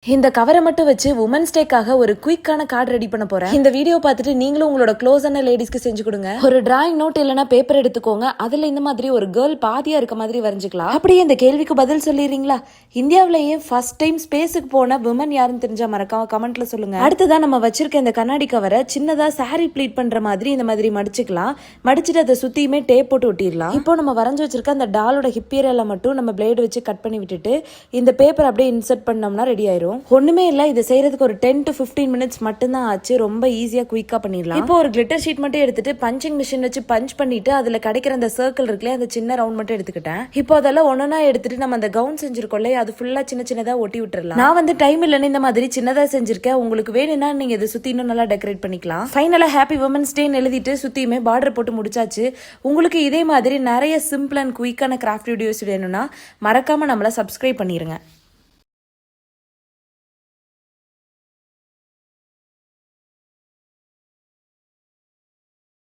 இந்த கவரை மட்டும் வச்சு உமன்ஸ் டேக்காக ஒரு குயிக்கான கார்டு ரெடி பண்ண போறேன். இந்த வீடியோ பார்த்துட்டு நீங்களும் உங்களோட க்ளோஸான லேடிஸ்க்கு செஞ்சு கொடுங்க. ஒரு டிராயிங் நோட் இல்லைன்னா பேப்பர் எடுத்துக்கோங்க. அதுல இந்த மாதிரி ஒரு கேர்ள் பாதியா இருக்க மாதிரி வரைஞ்சுக்கலாம். அப்படியே இந்த கேள்விக்கு பதில் சொல்லிடுறீங்களா? இந்தியாவிலேயே ஃபர்ஸ்ட் டைம் ஸ்பேஸுக்கு போன விமன் யாருன்னு தெரிஞ்சா மறக்காம கமெண்ட்ல சொல்லுங்க. அடுத்ததான் நம்ம வச்சிருக்க இந்த கண்ணாடி கவரை சின்னதா சாரி ப்ளீட் பண்ற மாதிரி இந்த மாதிரி மடிச்சுக்கலாம். மடிச்சுட்டு அதை சுத்தியுமே டேப் போட்டு ஒட்டிடலாம். இப்போ நம்ம வரைஞ்சு வச்சிருக்க அந்த டாலோட ஹிப்பியரில் மட்டும் நம்ம பிளேடு வச்சு கட் பண்ணி விட்டுட்டு இந்த பேப்பர் அப்படியே இன்சர்ட் பண்ணோம்னா ரெடி ஆயிரும். ஒண்ணுமே இல்ல, இது செய்யறதுக்கு ஒரு 10 to 15 மினிட்ஸ் மட்டும் தான் ஆச்சு. ரொம்ப ஈஸியா குயிக்கா பண்ணிடலாம். இப்போ ஒரு கிளிட்டர் ஷீட் மட்டும் எடுத்துட்டு பஞ்சிங் மிஷின் வச்சு பஞ்ச் பண்ணிட்டு அதுல கிடைக்கிற அந்த சர்க்கிள் இருக்குல்ல, அந்த சின்ன ரவுண்ட் மட்டும் எடுத்துக்கிட்டேன். இப்போ அதெல்லாம் ஒன்னொன்னா எடுத்துட்டு நம்ம அந்த கவுன் செஞ்சிருக்கோம்ல, அது ஃபுல்லா சின்ன சின்னதா ஒட்டி விட்டுறலாம். நான் வந்து டைம் இல்லைன்னு இந்த மாதிரி சின்னதா செஞ்சிருக்கேன். உங்களுக்கு வேணும்னா நீங்க இதை சுத்தி இன்னும் நல்லா டெக்கரேட் பண்ணிக்கலாம். ஃபைனலா ஹாப்பி விமன்ஸ் டேன்னு எழுதிட்டு சுத்தியுமே பார்டர் போட்டு முடிச்சாச்சு. உங்களுக்கு இதே மாதிரி நிறைய சிம்பிள் அண்ட் குயிக்கான கிராஃப்ட் வீடியோஸ் வேணும்னா மறக்காம நம்மள சப்ஸ்கிரைப் பண்ணிருங்க.